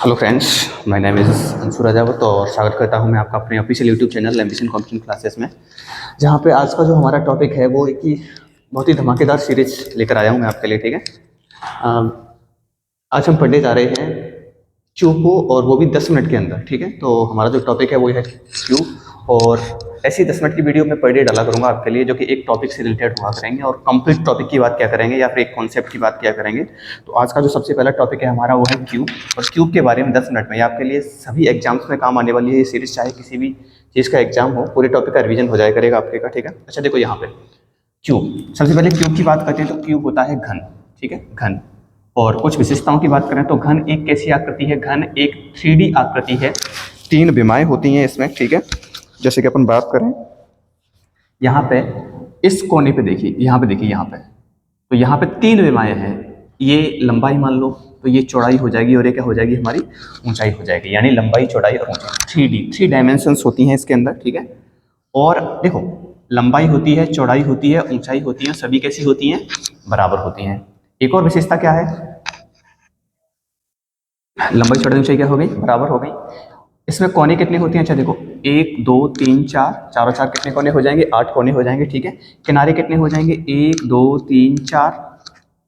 Hello friends, my name is Anshu Rajawat और स्वागत करता हूं मैं आपका अपने official YouTube channel ambition competition classes में। जहां पे आज का जो हमारा टॉपिक है वो एक ही बहुत ही धमाकेदार सीरीज लेकर आया हूं मैं आपके लिए। ठीक है, आज हम पढ़ने जा रहे हैं क्यू को, और वो भी 10 मिनट के अंदर। ठीक है, तो हमारा जो टॉपिक है वो है क्यू, और ऐसी 10 मिनट की वीडियो मैं पर डे डाला करूंगा आपके लिए, जो कि एक टॉपिक से रिलेटेड हुआ करेंगे और कंप्लीट टॉपिक की बात क्या करेंगे या फिर एक कॉन्सेप्ट की बात क्या करेंगे। तो आज का जो सबसे पहला टॉपिक है हमारा वो है क्यूब, और क्यूब के बारे में 10 मिनट में आपके लिए सभी एग्जाम्स में काम आने वाली है ये सीरीज। चाहे किसी भी चीज़ का एग्जाम हो, पूरे टॉपिक का रिविजन हो जाया करेगा आपके का। ठीक है, अच्छा देखो यहाँ पे क्यूब, सबसे पहले क्यूब की बात करते हैं तो क्यूब होता है घन। ठीक है, घन। और कुछ विशेषताओं की बात करें तो घन एक कैसी आकृति है? घन एक 3D आकृति है, 3 विमाएं होती हैं इसमें। ठीक है, जैसे कि अपन बात करें यहाँ पे इस कोने पे देखिए, यहाँ पे देखिए, यहाँ पे तो यहाँ पे 3 विमाएं हैं। ये लंबाई मान लो, तो ये चौड़ाई हो जाएगी और ये क्या हो जाएगी? हमारी ऊंचाई हो जाएगी, यानी लंबाई, चौड़ाई और ऊंचाई 3 डायमेंशंस होती हैं इसके अंदर। ठीक है, और देखो लंबाई होती है, चौड़ाई होती है, ऊंचाई होती है, सभी कैसी होती हैं? बराबर होती हैं। एक और विशेषता क्या है? लंबाई, चौड़ाई, ऊंचाई क्या हो गई? बराबर हो गई। इसमें कोने कितने होते हैं? अच्छा देखो, 1 2 3 4, चारों चार कितने कोने हो जाएंगे? 8 कोने हो जाएंगे। ठीक है, किनारे कितने हो जाएंगे? 1 2 3 4,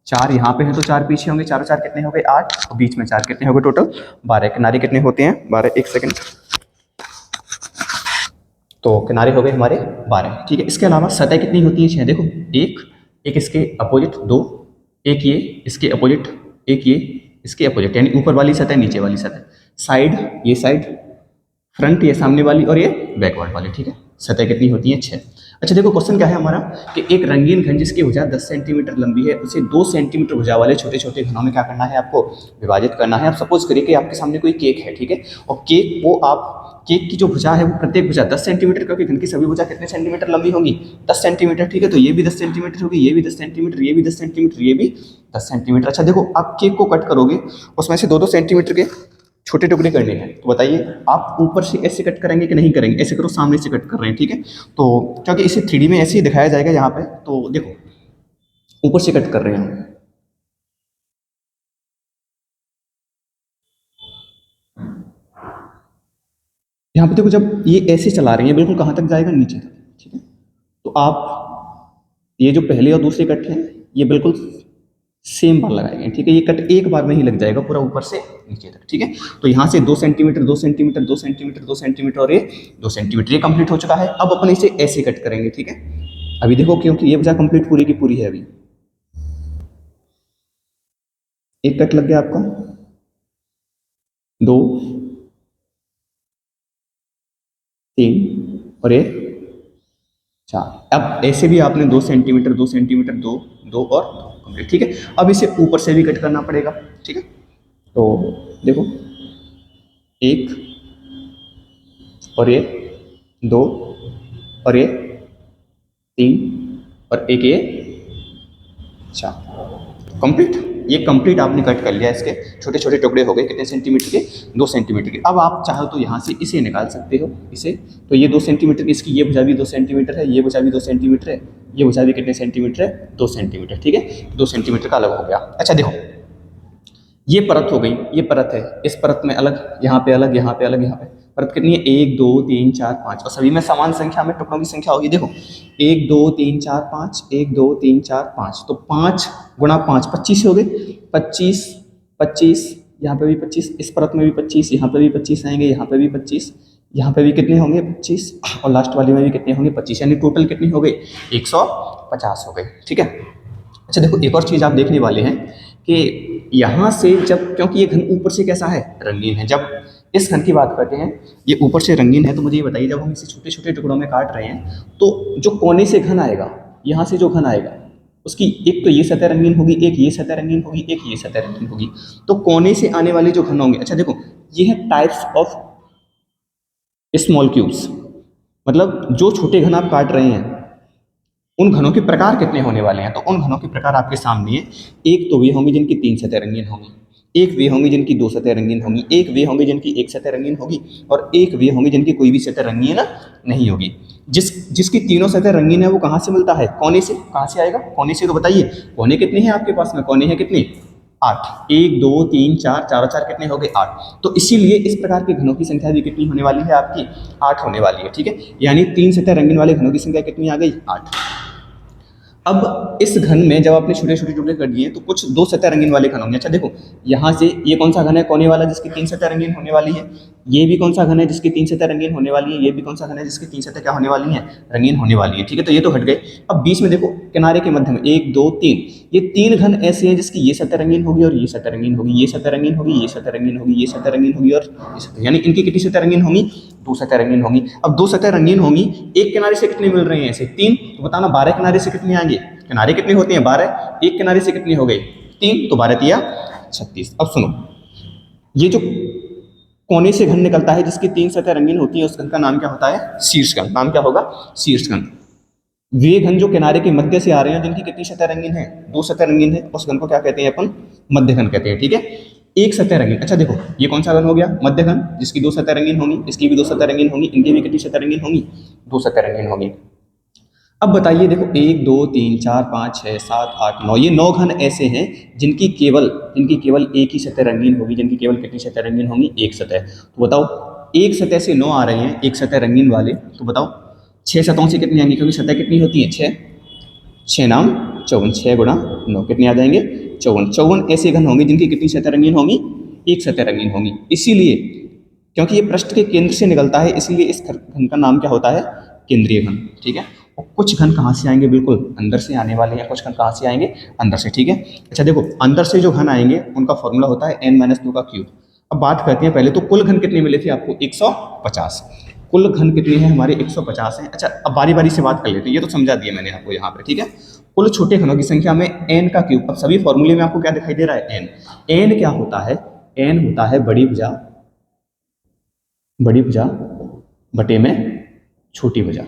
4 यहाँ पे है तो 4 पीछे होंगे, चारों चार कितने हो गए? 8, और बीच में 4 कितने हो गए? टोटल 12। किनारे कितने होते हैं? 12। एक सेकंड, तो किनारे हो गए हमारे 12। ठीक है, इसके अलावा सतह कितनी होती है? 6। देखो, एक इसके अपोजिट, 2 एक ये इसके अपोजिट, एक ये इसके अपोजिट, यानी ऊपर वाली सतह, नीचे वाली सतह, साइड ये साइड, फ्रंट ये सामने वाली, और ये बैकवर्ड वाली। ठीक है, सतह कितनी होती है? 6। अच्छा देखो, क्वेश्चन क्या है हमारा कि एक रंगीन घन जिसकी भुजा 10 सेंटीमीटर लंबी है, उसे 2 सेंटीमीटर भुजा वाले छोटे छोटे घनों में क्या करना है? आपको विभाजित करना है। आप सपोज करिए कि आपके सामने कोई केक है। ठीक है, और केक वो आप केक की जो भुजा है वो प्रत्येक भुजा 10 सेंटीमीटर, क्योंकि घन की सभी भुजा कितने सेंटीमीटर लंबी होंगी? 10 सेंटीमीटर। ठीक है, तो ये भी 10 सेंटीमीटर होगी, ये भी 10 सेंटीमीटर, ये भी 10 सेंटीमीटर, ये भी 10 सेंटीमीटर। अच्छा देखो, आप केक को कट करोगे, उसमें से 2-2 सेंटीमीटर के छोटे टुकड़े करने हैं, तो बताइए आप ऊपर से ऐसे कट करेंगे कि नहीं करेंगे? ऐसे करो, सामने से कट कर रहे हैं। ठीक है, तो क्योंकि इसे 3D में ऐसे ही दिखाया जाएगा यहाँ पे, तो देखो ऊपर से कट कर रहे हैं। यहाँ पे देखो, जब ये ऐसे चला रहे हैं, बिल्कुल कहाँ तक जाएगा? नीचे तक। ठीक है, तो आप ये जो पहले और दूसरे कट हैं, ये बिल्कुल सेम बार लगाएंगे। ठीक है, ये कट एक बार में ही लग जाएगा पूरा ऊपर से नीचे तक। ठीक है, तो यहाँ से 2 सेंटीमीटर, 2 सेंटीमीटर, 2 सेंटीमीटर, 2 सेंटीमीटर, और ये 2 सेंटीमीटर, ये कंप्लीट हो चुका है। अब अपन इसे ऐसे कट करेंगे। ठीक है, अभी देखो, क्योंकि ये भुजा कंप्लीट पूरी की पूरी है, अभी एक कट लग गया आपका, 2 3 और ये 4। अब ऐसे भी आपने 2 सेंटीमीटर, 2 सेंटीमीटर, 2 2 और 2 कंप्लीट। ठीक है, अब इसे ऊपर से भी कट करना पड़ेगा। ठीक है, तो देखो, 1 और ये 2 और ये 3 और एक ये 4, कंप्लीट। ये कंप्लीट आपने कट कर लिया, इसके छोटे छोटे टुकड़े हो गए कितने सेंटीमीटर के? 2 सेंटीमीटर के। अब आप चाहो तो यहाँ से इसे निकाल सकते हो, इसे, तो ये 2 सेंटीमीटर की, इसकी ये भुजा भी 2 सेंटीमीटर है, ये भुजा भी 2 सेंटीमीटर है, ये भुजा भी कितने सेंटीमीटर है? 2 सेंटीमीटर। ठीक है, 2 सेंटीमीटर का अलग हो गया। अच्छा देखो, ये परत हो गई, ये परत है, इस परत में अलग, यहाँ पे अलग, यहाँ पे अलग, यहाँ पे परत कितनी है? 1 2 3 4 5, और सभी में समान संख्या में टुकड़ों की संख्या होगी। देखो 1 2 3 4 5, 1 2 3 4 5, तो 5 गुणा 5 25 हो गए, 25 25, यहाँ पे भी 25, इस परत में भी 25, यहाँ पे भी 25 आएंगे, यहाँ पे भी 25, यहाँ पे भी कितने होंगे? 25, और लास्ट वाली में भी कितने होंगे? 25, यानी टोटल कितने हो गए? 150 हो गए। ठीक है, अच्छा देखो, एक और चीज़ आप देखने वाले हैं कि यहाँ से जब, क्योंकि ये घन ऊपर से कैसा है? रंगीन है। जब इस घन की बात करते हैं, ये ऊपर से रंगीन है, तो मुझे ये बताइए, जब हम इसे छोटे छोटे टुकड़ों में काट रहे हैं, तो जो कोने से घन आएगा, यहाँ से जो घन आएगा, उसकी एक तो ये सतह रंगीन होगी, एक ये सतह रंगीन होगी, एक ये सतह रंगीन होगी, तो कोने से आने वाले जो घन होंगे, अच्छा देखो, ये है टाइप्स ऑफ स्मॉल क्यूब्स, मतलब जो छोटे घन आप काट रहे हैं, उन घनों के प्रकार कितने होने वाले हैं? तो उन घनों के प्रकार आपके सामने है। एक तो वे होंगे जिनकी 3 सतह रंगीन होंगी, एक वे होंगे जिनकी 2 सतह रंगीन होंगी, एक वे होंगे जिनकी 1 सतह रंगीन होगी, और एक वे होंगे जिनकी कोई भी सतह रंगीन नहीं होगी। जिसकी तीनों सतह रंगीन है वो कहाँ से मिलता है? कोने से। कहाँ से आएगा? कोने से। तो बताइए, कोने कितने हैं आपके पास में? कोने हैं कितने? 8, 1 2 3 4, चार और चार कितने हो गए 8। तो इसीलिए इस प्रकार के घनों की संख्या भी कितनी होने वाली है आपकी 8 होने वाली है, ठीक है। यानी 3 सतह रंगीन वाले घनों की संख्या कितनी आ गई 8। अब इस घन में जब आपने छोटे छोटे टुकड़े कर दिए तो कुछ 2 सतह रंगीन वाले घन होंगे। अच्छा देखो, यहाँ से ये कौन सा घन है कोने वाला जिसकी 3 सतह रंगीन होने वाली है, ये भी कौन सा घन है जिसकी 3 सतह रंगीन होने वाली है, ये भी कौन सा घन है जिसकी 3 सतह क्या होने वाली है रंगीन होने वाली है, ठीक है। तो ये तो हट गए। अब बीच में देखो किनारे के मध्य में 1 2 3, ये 3 घन ऐसे हैं जिसकी ये सतह रंगीन होगी और ये सतह रंगीन होगी, ये सतह रंगीन होगी, ये सतह रंगीन होगी, ये सतह रंगीन होगी और ये सतह, यानी इनकी कितनी सतह रंगीन होंगी 2 सतह रंगीन होंगी। अब 2 सतह रंगीन होंगी, एक किनारे से कितने मिल रहे हैं ऐसे 3, तो बताना 12 किनारे से कितने आएंगे, किनारे कितने होते हैं 12, एक किनारे से कितने हो गए 3, तो 12 तिया 36। अब सुनो, ये जो कोने से घन निकलता है जिसकी 3 सतह रंगीन होती है उस घन का नाम क्या होता है शीर्ष घन। नाम क्या होगा शीर्ष घन। वे घन जो किनारे के मध्य से आ रहे हैं जिनकी कितनी सतह रंगीन है 2 सतह रंगीन है, उस घन को क्या कहते हैं अपन मध्य घन कहते हैं, ठीक है। एक सतह रंगीन, अच्छा देखो ये कौन सा घन हो गया मध्य घन जिसकी 2 सतह रंगीन होंगी, इसकी भी 2 सतह रंगीन होंगी, इनकी भी कितनी सतह रंगीन होंगी 2 सतह रंगीन होंगी। अब बताइए देखो 1 2 3 4 5 6 7 8 9, ये 9 घन ऐसे हैं जिनकी केवल एक ही सतह रंगीन होगी, जिनकी केवल कितनी सतह रंगीन होंगी एक सतह। तो बताओ एक सतह से 9 आ रहे हैं एक सतह रंगीन वाले, तो बताओ 6 सतहों से कितनी आएंगी, क्योंकि सतह कितनी होती है 6, 6 नाम 54, 6 गुणा 9 कितने आ जाएंगे 54। 54 ऐसे घन होंगे जिनकी कितनी सतह रंगीन होंगी एक सतह रंगीन होंगी। इसीलिए क्योंकि ये पृष्ठ के केंद्र से निकलता है इसलिए इस घन का नाम क्या होता है केंद्रीय घन, ठीक है। और कुछ घन कहाँ से आएंगे बिल्कुल अंदर से आने वाले हैं, कुछ घन कहाँ से आएंगे अंदर से, ठीक है। अच्छा देखो अंदर से जो घन आएंगे उनका फॉर्मूला होता है n-2 का क्यूब। अब बात करते हैं पहले तो कुल घन कितने मिले थे आपको 150, कुल घन कितने हैं हमारे 150 हैं। अच्छा अब बारी बारी से बात कर लेते हैं, ये तो समझा दिया मैंने आपको यहाँ पे, ठीक है। कुल छोटे घनों की संख्या में n का क्यूब। अब सभी फॉर्मूले में आपको क्या दिखाई दे रहा है n क्या होता है, n होता है बड़ी भुजा बटे में छोटी भुजा,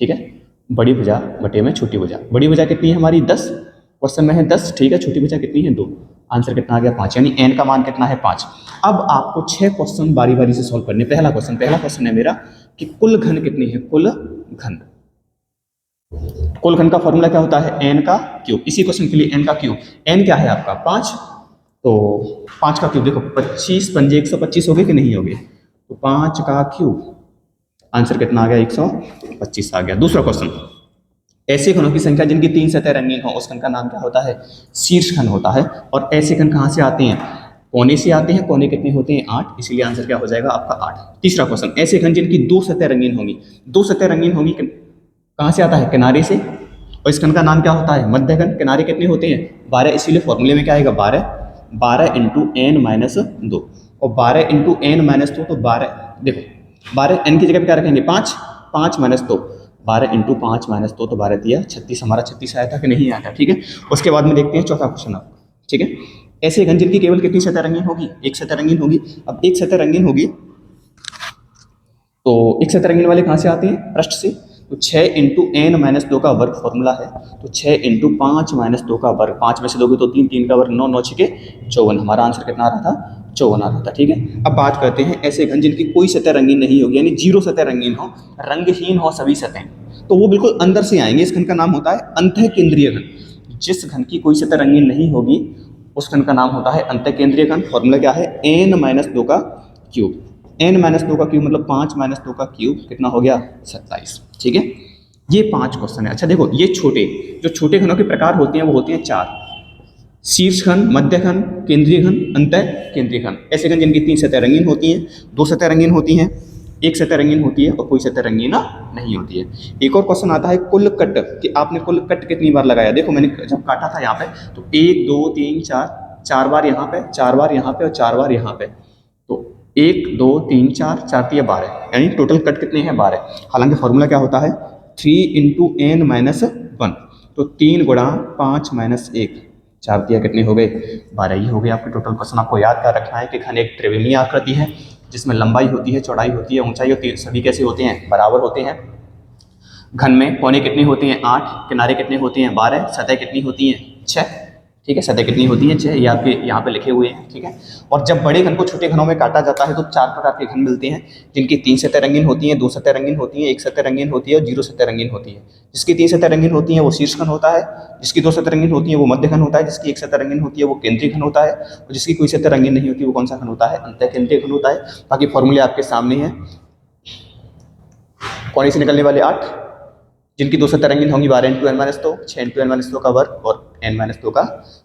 ठीक है। बड़ी भुजा बटे में छोटी भुजा। बड़ी भुजा कितनी है हमारी 10, क्वेश्चन में है 10, ठीक है। छोटी भुजा कितनी है 2, आंसर कितना आ गया 5, यानी n का मान कितना है 5। अब आपको 6 क्वेश्चन बारी बारी से सॉल्व करने। पहला क्वेश्चन है मेरा कि कुल घन कितनी है, कुल घन का फॉर्मूला क्या होता है n का क्यूब। इसी क्वेश्चन के लिए n का क्यूब, n क्या है आपका 5, तो 5 का क्यूब देखो 25 पंजे 125 हो गए कि नहीं हो गए, तो 5 का क्यूब आंसर कितना आ गया 125 आ गया। दूसरा क्वेश्चन, ऐसे घनों की संख्या जिनकी 3 सतह रंगीन हो उस घन का नाम क्या होता है शीर्ष घन होता है। और ऐसे घन कहाँ से आते हैं कोने से आते हैं, कोने कितने होते हैं 8, इसीलिए आंसर क्या हो जाएगा आपका 8। तीसरा क्वेश्चन, ऐसे घन जिनकी 2 सतह रंगीन होंगी, 2 सतह रंगीन होंगी कहाँ से आता है किनारे से, और इस घन का नाम क्या होता है मध्य घन। किनारे कितने होते हैं 12, इसीलिए फॉर्मूले में क्या आएगा 12 इंटू n-2, और 12 इंटू n-2 तो 12 देखो 12 n की जगह पे क्या रखेंगे 5, 5 माइनस 2, 12 इंटू 5 माइनस 2 तो 12 दिया 36, हमारा 36 आया था कि नहीं आया था, ठीक है। उसके बाद में देखते हैं चौथा क्वेश्चन आप, ठीक है। ऐसे घन जिनकी केवल कितनी सतह रंगीन होगी एक सतह रंगीन होगी। अब एक सतह रंगीन होगी तो एक सतह रंगीन वाले कहाँ से आते हैं पृष्ठ से, तो 6 इंटू n-2 का वर्ग फॉर्मूला है, तो 6 इंटू 5 माइनस 2 का वर्ग, 5 में से दोगे तो 3, 3 का वर्ग 9, 9 6 54, हमारा आंसर कितना आ रहा था 54 आ रहा था, ठीक है। अब बात करते हैं ऐसे घन जिनकी कोई सतह रंगीन नहीं होगी, यानी 0 सतह रंगीन हो, रंगहीन हो सभी सतह, तो वो बिल्कुल अंदर से आएंगे। इस घन का नाम होता है अंतः केंद्रीय घन। जिस घन की कोई सतह रंगीन नहीं होगी उस घन का नाम होता है अंतः केंद्रीय घन। फॉर्मूला क्या है n-2 का क्यूब, n-2 का क्यूब मतलब 5 माइनस 2 का क्यूब कितना हो गया 27, ठीक है। ये 5 क्वेश्चन है। अच्छा देखो ये जो छोटे घनों के प्रकार होते हैं वो होते हैं 4, शीर्ष घन, मध्य घन, केंद्रीय घन, अंतः केंद्रीय घन। ऐसे घन जिनकी 3 सतह रंगीन होती हैं, 2 सतह रंगीन होती हैं, एक सतह रंगीन होती है और कोई सतह रंगीन नहीं होती है। एक और क्वेश्चन आता है कुल कट, कि आपने कुल कट कितनी बार लगाया। देखो मैंने जब काटा था यहाँ पे तो 1 2 3 4, 4 बार यहाँ पे, 4 बार यहाँ पे और 4 बार यहाँ पे, तो 1 2 3 4, 4 3 12, यानी टोटल कट कितने हैं 12। हालांकि फॉर्मूला क्या होता है 3 इंटू n-1, तो 3 गुणा 5 माइनस 1, 4 दिया कितने हो गए 12 ही हो गए आपके टोटल क्वेश्चन। आपको याद कर रखना है कि घन एक त्रिविमीय आकृति है जिसमें लंबाई होती है, चौड़ाई होती है, ऊंचाई होती है, सभी कैसे होते हैं बराबर होते हैं। घन में कोने कितने होते हैं 8, किनारे कितने होते हैं 12, सतह कितनी होती हैं 6, ठीक है, सतह कितनी होती है 6, ये आपके यहाँ पे लिखे हुए हैं। ठीक है, और जब बड़े घन को छोटे घनों में काटा जाता है तो 4 प्रकार के घन मिलते हैं, जिनकी 3 सतह रंगीन होती हैं, 2 सतह रंगीन होती हैं, 1 सतह रंगीन होती है और 0 सतह रंगीन होती है। जिसकी 3 सतह रंगीन होती हैं वो शीर्ष घन होता है, जिसकी 2 सतह रंगीन होती है वो मध्य घन होता है, जिसकी 1 सतह रंगीन होती है वो केंद्रीय घन होता है, और जिसकी कोई सतह रंगीन नहीं होती वो कौन सा घन होता है, अंतःकेंद्रीय घन होता है। बाकी फॉर्मूले आपके सामने हैं। कौन से निकलने वाले 8, जिनकी 2 सतह रंगीन होंगी 12 × n-2, 6 × n-2 का वर्ग और n-2 का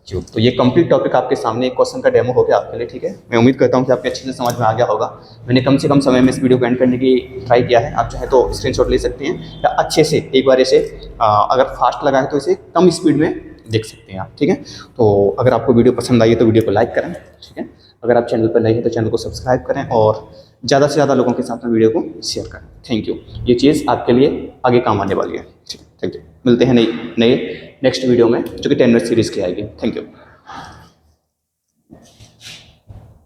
क्यूब। तो ये कंप्लीट टॉपिक आपके सामने एक क्वेश्चन का डेमो हो गया आपके लिए। ठीक है, मैं उम्मीद करता हूँ कि आपके अच्छे से समझ में आ गया होगा। मैंने कम से कम समय में इस वीडियो को एंड करने की ट्राई किया है। आप चाहे तो स्क्रीनशॉट ले सकते हैं या अच्छे से एक बार इसे अगर फास्ट लगा है तो इसे कम स्पीड में देख सकते हैं आप। ठीक है, तो अगर आपको वीडियो पसंद आई है तो वीडियो को लाइक करें। ठीक है, अगर आप चैनल पर नए हैं तो चैनल को सब्सक्राइब करें और ज़्यादा से ज़्यादा लोगों के साथ में वीडियो को शेयर करें। थैंक यू, ये चीज़ आपके लिए आगे काम आने वाली है। ठीक है, थैंक यू। मिलते हैं नए नेक्स्ट वीडियो में जो कि 10 मिनट सीरीज़ की आएगी। Thank you.